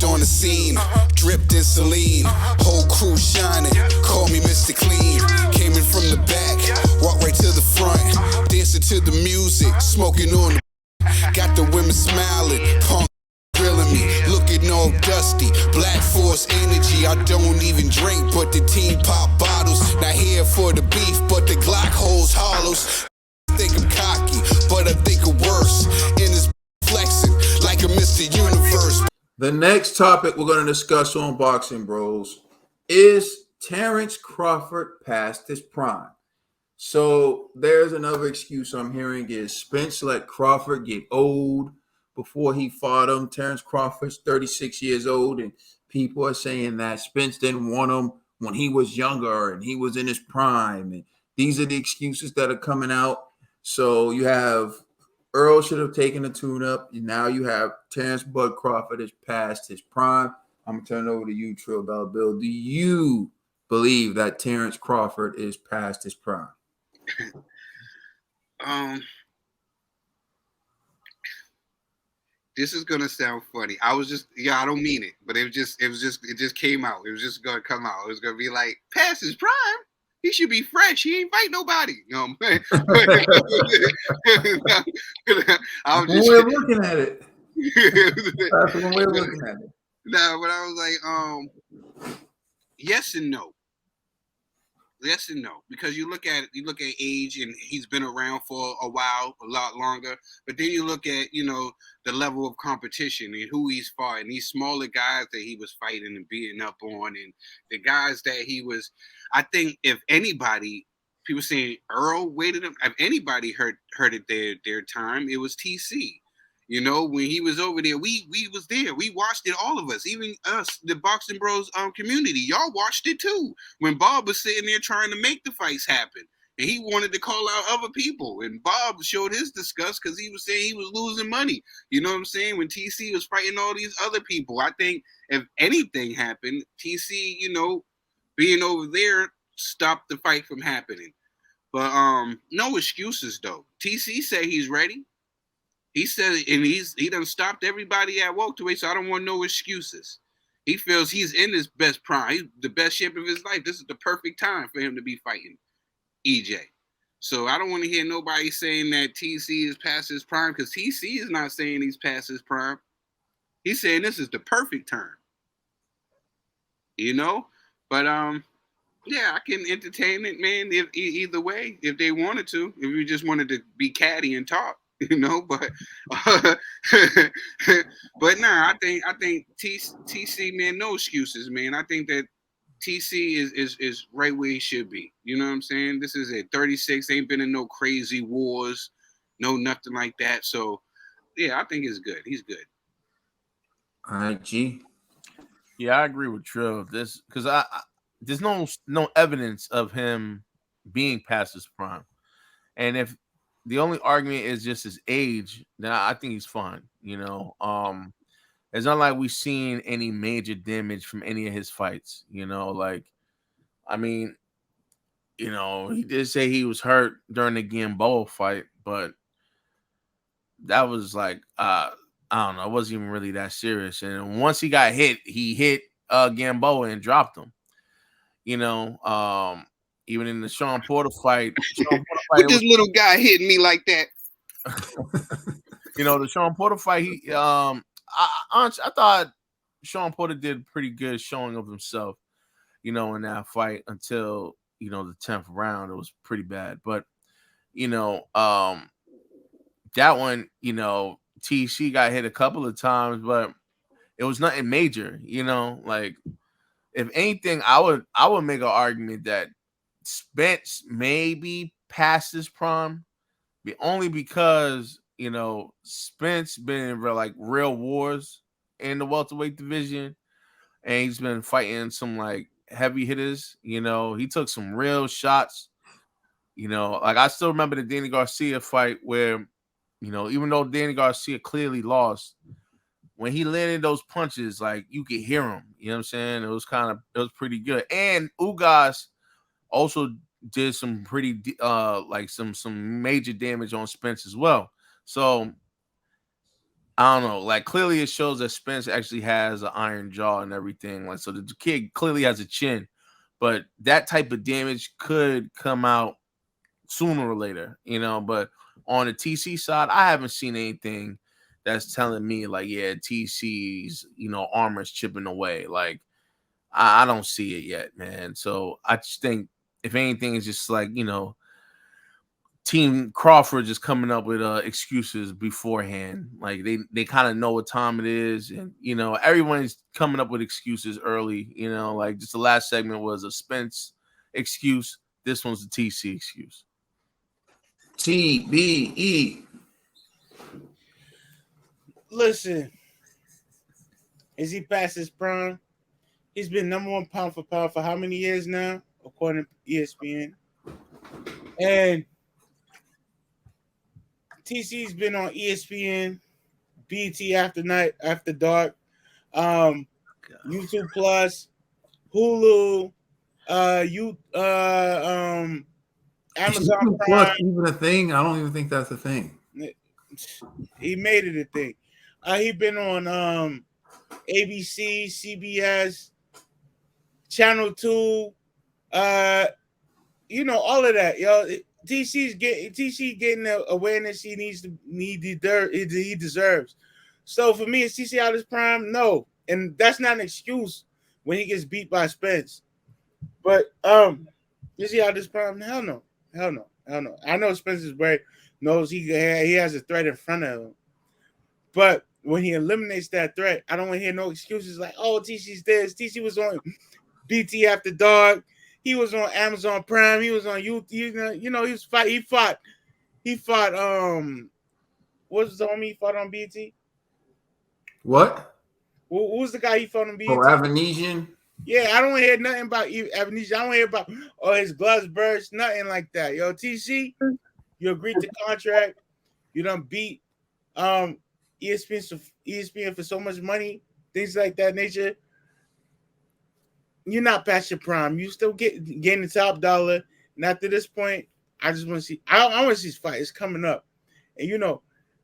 Stepped on the scene, dripped in saline. Whole crew shining, call me Mr. Clean. Came in from the back, walked right to the front. Dancing to the music, smoking on the. Got the women smiling, punk grilling me, looking all dusty. Black Force energy, I don't even drink, but the team pop bottles. Not here for the beef, but the Glock holds hollows. Think I'm cocky, but I think I'm worse. In this flexing like a Mr. Universe. The next topic we're going to discuss on Boxing Bros is Terence Crawford past his prime. So there's another excuse I'm hearing is Spence let Crawford get old before he fought him. Terence Crawford's 36 years old, and people are saying that Spence didn't want him when he was younger and he was in his prime. And these are the excuses that are coming out. So you have Earl should have taken a tune-up. Now you have Terence Bud Crawford is past his prime. I'm going to turn it over to you, Trill Dollar Bill. Do you believe that Terence Crawford is past his prime? This is gonna sound funny. I don't mean it, but it just came out. It was just gonna come out. It was gonna be like, past his prime. He should be fresh. He ain't fight nobody. You know what I'm saying? We're looking at it. That's when we're looking at it. No, but I was like, yes and no. Yes and no, because you look at age, and he's been around for a while, a lot longer. But then you look at the level of competition and who he's fought, and these smaller guys that he was fighting and beating up on, and the guys that he was. I think if anybody, people saying Earl waited him, if anybody heard it their time, it was TC. When he was over there, we was there. We watched it, all of us, even us, the Boxing Bros community. Y'all watched it too. When Bob was sitting there trying to make the fights happen, and he wanted to call out other people, and Bob showed his disgust because he was saying he was losing money. You know what I'm saying? When TC was fighting all these other people, I think if anything happened, TC, being over there stopped the fight from happening. But no excuses though. TC said he's ready. He said, and he done stopped everybody at welterweight, so I don't want no excuses. He feels he's in his best prime. He's the best shape of his life. This is the perfect time for him to be fighting EJ. So I don't want to hear nobody saying that TC is past his prime, because TC is not saying he's past his prime. He's saying this is the perfect time. But yeah, I can entertain it, man. If either way, if they wanted to, if we just wanted to be catty and talk. But nah, I think TC, man, no excuses, man. I think that TC is right where he should be. You know what I'm saying? This is it. 36, ain't been in no crazy wars, no nothing like that. So yeah, I think it's good. He's good. All right, G. Yeah, I agree with Trill. This because there's no evidence of him being past his prime, and if the only argument is just his age, then I think he's fine. It's not like we've seen any major damage from any of his fights. He did say he was hurt during the Gamboa fight, but that was like I don't know, it wasn't even really that serious. And once he got hit, he hit Gamboa and dropped him. Even in the Sean Porter fight, this little guy hitting me like that. The Sean Porter fight, I thought Sean Porter did pretty good showing of himself, in that fight until, the 10th round. It was pretty bad. But, that one, TC got hit a couple of times, but it was nothing major, if anything, I would make an argument that Spence maybe past his prime, but only because Spence been in real wars in the welterweight division, and he's been fighting some heavy hitters. He took some real shots. I still remember the Danny Garcia fight where, even though Danny Garcia clearly lost, when he landed those punches, you could hear him. You know what I'm saying? It was pretty good. And Ugas also did some pretty some major damage on Spence as well. So I don't know. Like clearly, it shows that Spence actually has an iron jaw and everything. Like so, the kid clearly has a chin, but that type of damage could come out sooner or later, But on the TC side, I haven't seen anything that's telling me like, yeah, TC's armor's chipping away. Like I don't see it yet, man. So I just think if anything, it's just like Team Crawford just coming up with excuses beforehand. Like they kind of know what time it is, and everyone's coming up with excuses early. Like just the last segment was a Spence excuse. This one's a TC excuse. TBE. Listen, is he past his prime? He's been number one pound for pound for how many years now, according to ESPN? And TC's been on ESPN, BT After Dark, YouTube Plus, Hulu, Amazon Prime. Even a thing? I don't even think that's a thing. He made it a thing. He been on ABC, CBS, Channel 2, all of that, yo. TC getting the awareness he deserves. So for me, is TC out his prime? No, and that's not an excuse when he gets beat by Spence. But is he out his prime? Hell no. I know Spence is great. Knows he has a threat in front of him, but when he eliminates that threat, I don't want to hear no excuses like, "Oh, TC's this." TC was on BT After Dark. He was on Amazon Prime. He was on YouTube. He fought. What was the homie he fought on BT? What? Who was the guy he fought on BT? Oh, Avanesian. Yeah, I don't want to hear nothing about Avanesian. I don't want to hear about his gloves burst, nothing like that. Yo, TC, you agreed to contract. You done beat ESPN for so much money, things like that nature. You're not past your prime. You still getting the top dollar. And after this point, I just want to see. I want to see his fight. It's coming up, and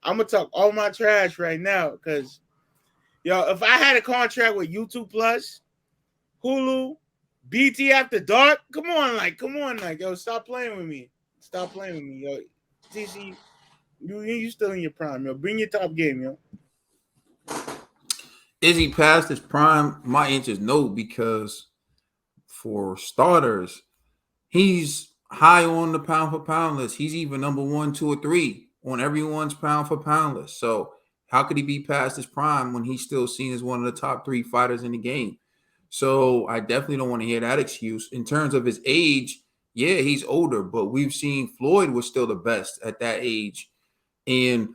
I'm gonna talk all my trash right now because, if I had a contract with YouTube Plus, Hulu, BT After Dark, come on, yo, stop playing with me. Yo. TC, you still in your prime, yo. Bring your top game, yo. Is he past his prime? My answer is no, because for starters, he's high on the pound for pound list. He's even number 1, 2, or 3 on everyone's pound for pound list. So how could he be past his prime when he's still seen as one of the top 3 fighters in the game? So I definitely don't want to hear that excuse. In terms of his age, yeah, he's older, but we've seen Floyd was still the best at that age. And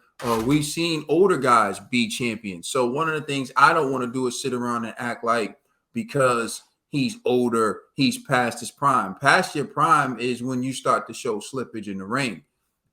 we've seen older guys be champions. So one of the things I don't want to do is sit around and act like because he's older, he's past his prime. Past your prime is when you start to show slippage in the ring.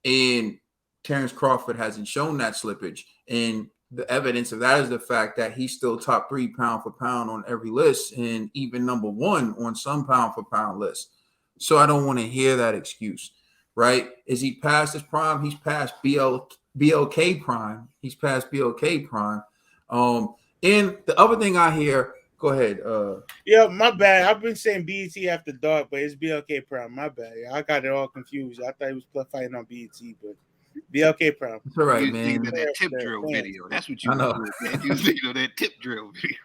And Terence Crawford hasn't shown that slippage. And the evidence of that is the fact that he's still top 3 pound for pound on every list and even number 1 on some pound for pound lists. So I don't want to hear that excuse, right? Is he past his prime? He's past BLK prime. He's past BLK prime. And the other thing I hear, go ahead. Yeah, my bad. I've been saying BET After Dark, but it's BLK prime. My bad. I got it all confused. I thought he was fighting on BET, but BLK prime. It's all right, You man. thinking of that tip drill video. That's what you I know. doing, man. You was thinking of that tip drill video.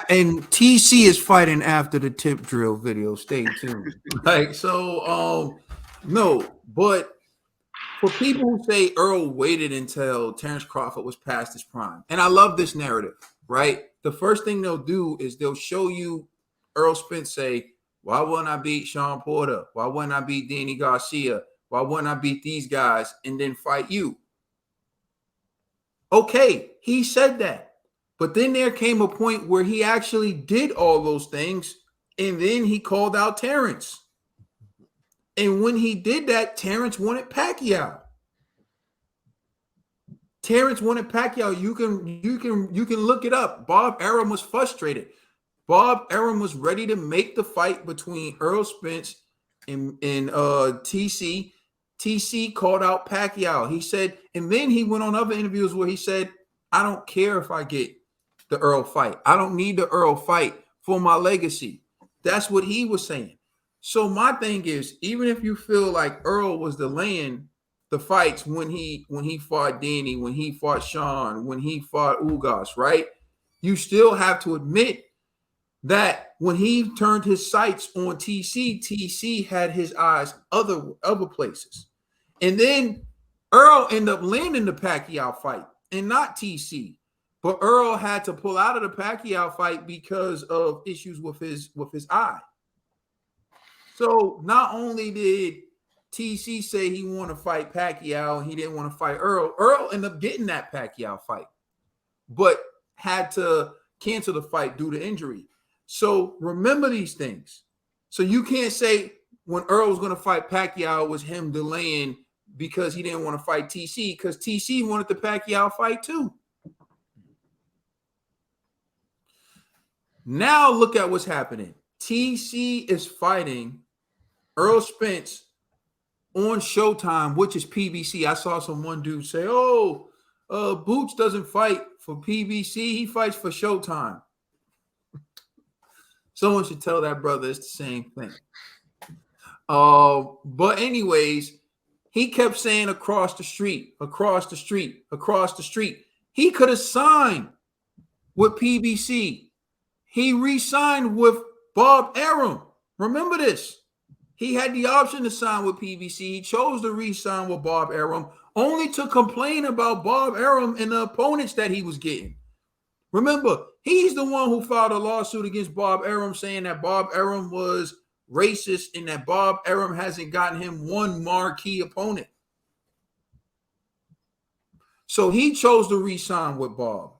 And TC is fighting after the tip drill video. Stay tuned. No, but for people who say Earl waited until Terence Crawford was past his prime, and I love this narrative, right? The first thing they'll do is they'll show you Earl Spence say, why wouldn't I beat Sean Porter? Why wouldn't I beat Danny Garcia? Why wouldn't I beat these guys and then fight you? Okay, he said that. But then there came a point where he actually did all those things, and then he called out Terence. And when he did that, Terence wanted Pacquiao. You can look it up. Bob Arum was frustrated. Bob Arum was ready to make the fight between Earl Spence and TC. TC called out Pacquiao. He said, and then he went on other interviews where he said, I don't care if I get the Earl fight. I don't need the Earl fight for my legacy. That's what he was saying. So my thing is, even if you feel like Earl was delaying the fights when he fought Danny, when he fought Sean, when he fought Ugas, right? You still have to admit that when he turned his sights on TC had his eyes other places. And then Earl ended up landing the Pacquiao fight and not TC. But Earl had to pull out of the Pacquiao fight because of issues with his eye. So not only did TC say he wanted to fight Pacquiao and he didn't want to fight Earl, Earl ended up getting that Pacquiao fight, but had to cancel the fight due to injury. So remember these things. So you can't say when Earl was going to fight Pacquiao, it was him delaying because he didn't want to fight TC, because TC wanted the Pacquiao fight too. Now look at what's happening. TC is fighting Earl Spence on Showtime, which is PBC. I saw one dude say, Boots doesn't fight for PBC. He fights for Showtime. Someone should tell that brother it's the same thing. But anyways, he kept saying across the street. He could have signed with PBC. He re-signed with Bob Arum. Remember this. He had the option to sign with PBC. He chose to re-sign with Bob Arum, only to complain about Bob Arum and the opponents that he was getting. Remember, he's the one who filed a lawsuit against Bob Arum saying that Bob Arum was racist and that Bob Arum hasn't gotten him one marquee opponent. So he chose to re-sign with Bob.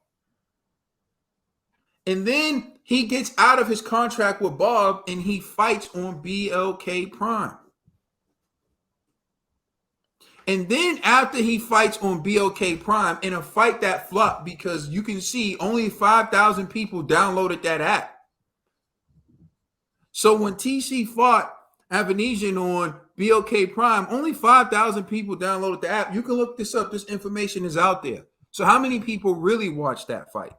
And then he gets out of his contract with Bob and he fights on BLK Prime. And then after he fights on BLK Prime in a fight that flopped because you can see only 5,000 people downloaded that app. So when TC fought Avanesian on BLK Prime, only 5,000 people downloaded the app. You can look this up. This information is out there. So how many people really watched that fight?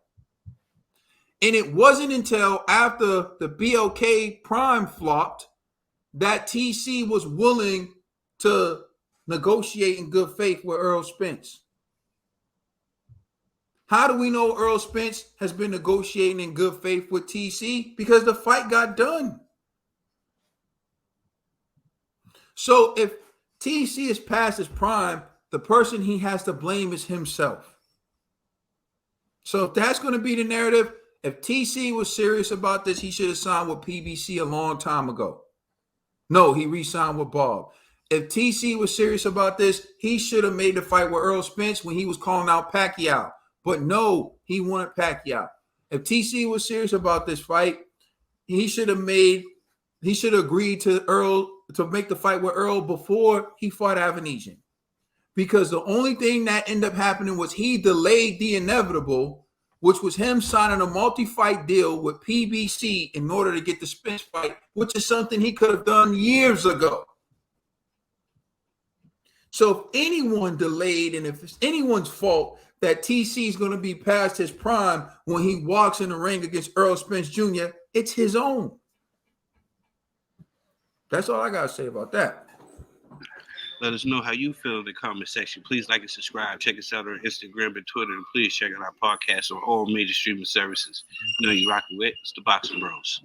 And it wasn't until after the BLK Prime flopped that TC was willing to negotiate in good faith with Earl Spence. How do we know Earl Spence has been negotiating in good faith with TC? Because the fight got done. So if TC is past his prime, the person he has to blame is himself. So if that's going to be the narrative, if TC was serious about this, he should have signed with PBC a long time ago. No, he re-signed with Bob. If TC was serious about this, he should have made the fight with Earl Spence when he was calling out Pacquiao. But no, he wanted Pacquiao. If TC was serious about this fight, he should have agreed to Earl to make the fight with Earl before he fought Avanesian. Because the only thing that ended up happening was he delayed the inevitable, which was him signing a multi-fight deal with PBC in order to get the Spence fight, which is something he could have done years ago. So if anyone delayed and if it's anyone's fault that TC is going to be past his prime when he walks in the ring against Earl Spence Jr., it's his own. That's all I got to say about that. Let us know how you feel in the comment section. Please like and subscribe. Check us out on Instagram and Twitter. And please check out our podcast on all major streaming services. You know you're rocking with. It's the Boxing Bros.